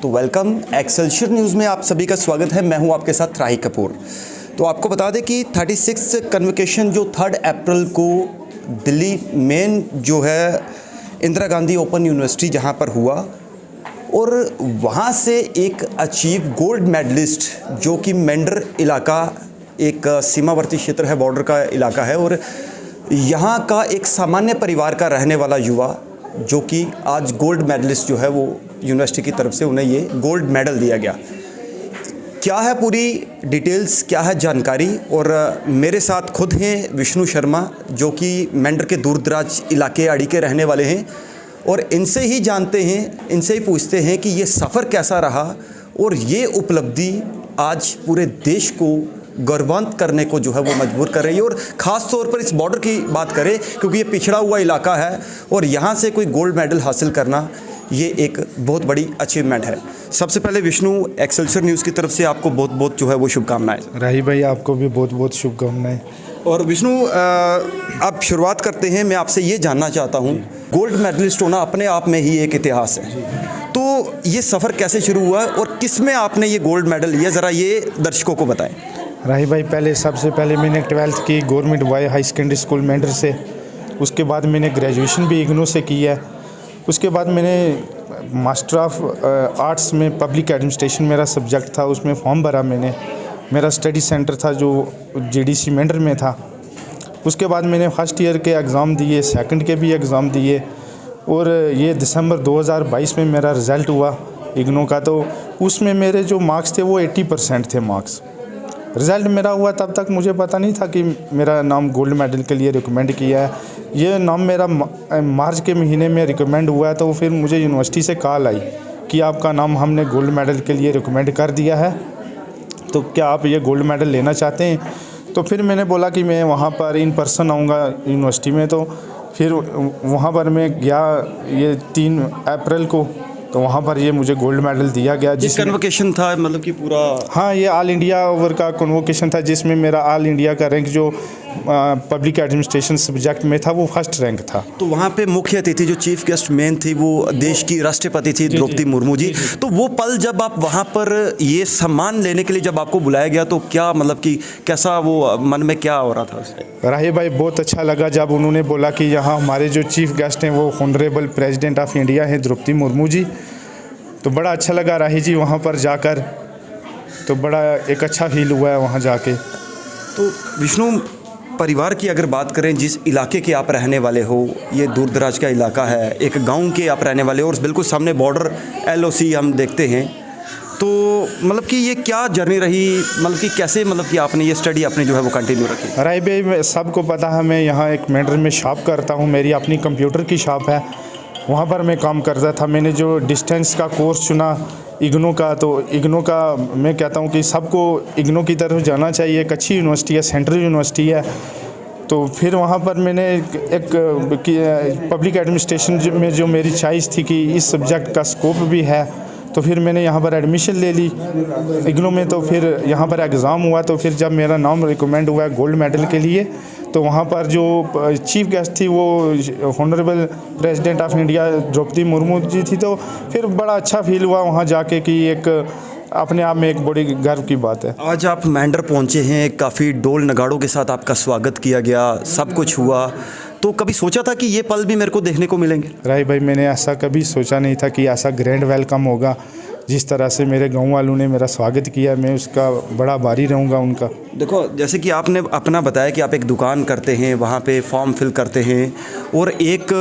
तो welcome Excelsior news में आप सभी का स्वागत है। मैं हूं आपके साथ राही कपूर। तो आपको बता दें कि 36 कन्वोकेशन जो 3 अप्रैल को दिल्ली मेन जो है इंदिरा गांधी ओपन यूनिवर्सिटी जहां पर हुआ और वहां से एक अचीव गोल्ड मेडलिस्ट जो कि मेंढर इलाका एक सीमावर्ती क्षेत्र है, बॉर्डर का इलाका है और यहाँ का एक सामान्य परिवार का रहने वाला युवा जो कि आज गोल्ड मेडलिस्ट जो है वो यूनिवर्सिटी की तरफ से उन्हें ये गोल्ड मेडल दिया गया। क्या है पूरी डिटेल्स, क्या है जानकारी, और मेरे साथ खुद हैं विष्णु शर्मा जो कि मेंढर के दूर दराज इलाके अड़ी के रहने वाले हैं और इनसे ही जानते हैं, इनसे ही पूछते हैं कि ये सफ़र कैसा रहा और ये उपलब्धि आज पूरे देश को गौरवान्वित करने को जो है वो मजबूर कर रही है। और ख़ास तौर पर इस बॉर्डर की बात करें क्योंकि ये पिछड़ा हुआ इलाका है और यहाँ से कोई गोल्ड मेडल हासिल करना ये एक बहुत बड़ी अचीवमेंट है। सबसे पहले विष्णु, एक्सेलशियर न्यूज़ की तरफ से आपको बहुत बहुत जो है वो शुभकामनाएं। राही भाई आपको भी बहुत बहुत शुभकामनाएं। और विष्णु अब शुरुआत करते हैं। मैं आपसे ये जानना चाहता हूँ, गोल्ड मेडलिस्ट होना अपने आप में ही एक इतिहास है, तो ये सफ़र कैसे शुरू हुआ और किस में आपने ये गोल्ड मेडल लिया, ज़रा ये दर्शकों को बताएं। राही भाई सबसे पहले मैंने 12th की government boy high secondary school Mendhar से, उसके बाद मैंने ग्रेजुएशन भी इग्नू से की है। उसके बाद मैंने मास्टर ऑफ आर्ट्स में पब्लिक एडमिनिस्ट्रेशन मेरा सब्जेक्ट था, उसमें फॉर्म भरा मैंने। मेरा स्टडी सेंटर था जो जीडीसी मेंढर में था। उसके बाद मैंने फर्स्ट ईयर के एग्ज़ाम दिए, सेकंड के भी एग्ज़ाम दिए और ये दिसंबर 2022 में मेरा रिज़ल्ट हुआ इग्नू का। तो उसमें मेरे जो मार्क्स थे वो 80% थे मार्क्स। रिज़ल्ट मेरा हुआ तब तक मुझे पता नहीं था कि मेरा नाम गोल्ड मेडल के लिए रिकमेंड किया है। ये नाम मेरा मार्च के महीने में रिकमेंड हुआ है। तो फिर मुझे यूनिवर्सिटी से कॉल आई कि आपका नाम हमने गोल्ड मेडल के लिए रिकमेंड कर दिया है, तो क्या आप ये गोल्ड मेडल लेना चाहते हैं। तो फिर मैंने बोला कि मैं वहाँ पर इन पर्सन आऊँगा यूनिवर्सिटी में। तो फिर वहाँ पर मैं गया ये 3 अप्रैल को, तो वहाँ पर ये मुझे गोल्ड मेडल दिया गया। जिस कन्वोकेशन था मतलब कि पूरा, हाँ, ये ऑल इंडिया ओवर का कन्वोकेशन था जिसमें मेरा ऑल इंडिया का रैंक जो पब्लिक एडमिनिस्ट्रेशन सब्जेक्ट में था वो फर्स्ट रैंक था। तो वहाँ पे मुख्य अतिथि जो चीफ गेस्ट मेन थी वो देश की राष्ट्रपति थी द्रौपदी मुर्मू जी। तो वो पल जब आप वहाँ पर ये सम्मान लेने के लिए जब आपको बुलाया गया तो क्या मतलब कि कैसा वो मन में क्या हो रहा था उससे? राही भाई बहुत अच्छा लगा जब उन्होंने बोला कि यहाँ हमारे जो चीफ गेस्ट हैं वो ऑनरेबल प्रेसिडेंट ऑफ इंडिया हैं द्रौपदी मुर्मू जी। तो बड़ा अच्छा लगा राही जी वहाँ पर जाकर, तो बड़ा एक अच्छा फील हुआ है वहाँ जाके। तो विष्णु, परिवार की अगर बात करें, जिस इलाके के आप रहने वाले हो, ये दूर दराज का इलाका है, एक गांव के आप रहने वाले हो और बिल्कुल सामने बॉर्डर LOC हम देखते हैं, तो मतलब कि ये क्या जर्नी रही, मतलब कि कैसे मतलब कि आपने ये स्टडी अपनी जो है वो कंटिन्यू रखी? राही भाई सबको पता है मैं यहाँ एक मेंढर में शॉप करता हूँ, मेरी अपनी कंप्यूटर की शॉप है, वहाँ पर मैं काम करता था। मैंने जो डिस्टेंस का कोर्स चुना इग्नू का, तो इग्नू का मैं कहता हूँ कि सबको इग्नू की तरफ जाना चाहिए। एक अच्छी यूनिवर्सिटी है, सेंट्रल यूनिवर्सिटी है। तो फिर वहाँ पर मैंने एक पब्लिक एडमिनिस्ट्रेशन में जो मेरी चॉइस थी कि इस सब्जेक्ट का स्कोप भी है, तो फिर मैंने यहाँ पर एडमिशन ले ली इग्नू में। तो फिर यहाँ पर एग्ज़ाम हुआ, तो फिर जब मेरा नाम रिकमेंड हुआ गोल्ड मेडल के लिए, तो वहाँ पर जो चीफ गेस्ट थी वो honourable president of India Draupadi Murmu ji थी। तो फिर बड़ा अच्छा फील हुआ वहाँ जाके कि एक अपने आप में एक बड़ी गर्व की बात है। आज आप मेंढर पहुँचे हैं, काफ़ी डोल नगाड़ों के साथ आपका स्वागत किया गया, सब कुछ हुआ, तो कभी सोचा था कि ये पल भी मेरे को देखने को मिलेंगे? राही भाई मैंने ऐसा कभी सोचा नहीं था कि ऐसा ग्रैंड वेलकम होगा। जिस तरह से मेरे गांव वालों ने मेरा स्वागत किया, मैं उसका बड़ा आभारी रहूँगा उनका। देखो, जैसे कि आपने अपना बताया कि आप एक दुकान करते हैं, वहाँ पे फॉर्म फिल करते हैं और एक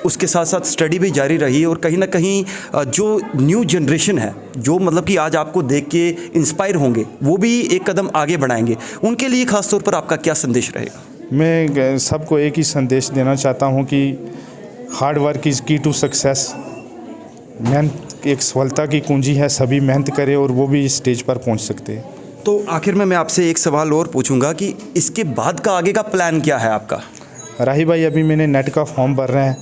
उसके साथ साथ स्टडी भी जारी रही और कहीं ना कहीं जो न्यू जनरेशन है जो मतलब कि आज आपको देख के इंस्पायर होंगे, वो भी एक कदम आगे बढ़ाएंगे, उनके लिए ख़ास तौर पर आपका क्या संदेश रहेगा? मैं सबको एक ही संदेश देना चाहता हूँ कि हार्ड वर्क इज़ की टू सक्सेस। मेहनत एक सफलता की कुंजी है, सभी मेहनत करें और वो भी इस स्टेज पर पहुँच सकते हैं। तो आखिर में मैं आपसे एक सवाल और पूछूंगा कि इसके बाद का आगे का प्लान क्या है आपका? राही भाई अभी मैंने नेट का फॉर्म भर रहे हैं,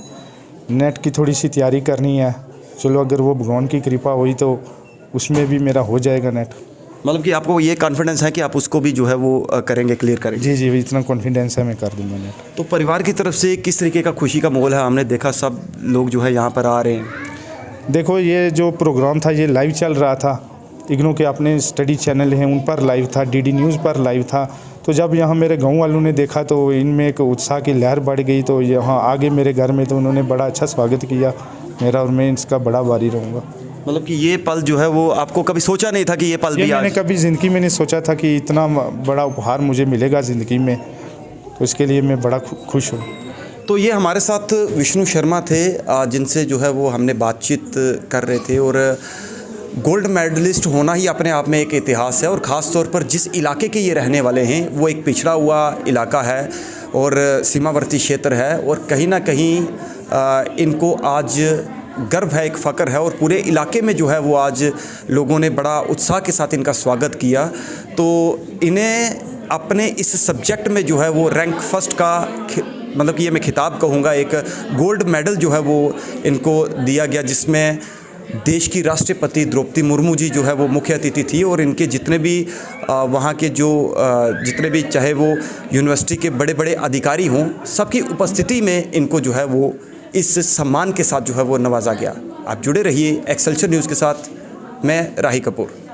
नेट की थोड़ी सी तैयारी करनी है। चलो अगर वो भगवान की कृपा हुई तो उसमें भी मेरा हो जाएगा नेट। मतलब कि आपको ये कॉन्फिडेंस है कि आप उसको भी जो है वो करेंगे, क्लियर करेंगे? जी जी, इतना कॉन्फिडेंस है, मैं कर दूँगा नेट। तो परिवार की तरफ से किस तरीके का खुशी का माहौल है? हमने देखा सब लोग जो है यहाँ पर आ रहे हैं। देखो, ये जो प्रोग्राम था ये लाइव चल रहा था, इग्नू के अपने स्टडी चैनल हैं उन पर लाइव था, डीडी न्यूज़ पर लाइव था। तो जब यहाँ मेरे गांव वालों ने देखा तो इनमें एक उत्साह की लहर बढ़ गई। तो यहाँ आगे मेरे घर में तो उन्होंने बड़ा अच्छा स्वागत किया मेरा, और मैं इसका बड़ा आभारी रहूँगा। मतलब कि ये पल जो है वो आपको कभी सोचा नहीं था कि ये पल भी मैंने आज? कभी ज़िंदगी में नहीं सोचा था कि इतना बड़ा उपहार मुझे मिलेगा ज़िंदगी में, तो इसके लिए मैं बड़ा खुश हूँ। तो ये हमारे साथ विष्णु शर्मा थे, जिनसे जो है वो हमने बातचीत कर रहे थे। और गोल्ड मेडलिस्ट होना ही अपने आप में एक इतिहास है, और ख़ास तौर पर जिस इलाके के ये रहने वाले हैं वो एक पिछड़ा हुआ इलाका है और सीमावर्ती क्षेत्र है, और कहीं ना कहीं इनको आज गर्व है, एक फ़ख्र है, और पूरे इलाके में जो है वो आज लोगों ने बड़ा उत्साह के साथ इनका स्वागत किया। तो इन्हें अपने इस सब्जेक्ट में जो है वो रैंक फर्स्ट का मतलब कि ये मैं खिताब कहूँगा, एक गोल्ड मेडल जो है वो इनको दिया गया, जिसमें देश की राष्ट्रपति द्रौपदी मुर्मू जी जो है वो मुख्य अतिथि थी, और इनके जितने भी वहाँ के जो जितने भी चाहे वो यूनिवर्सिटी के बड़े बड़े अधिकारी हों, सबकी उपस्थिति में इनको जो है वो इस सम्मान के साथ जो है वो नवाजा गया। आप जुड़े रहिए एक्सेलसियर न्यूज़ के साथ। मैं राही कपूर।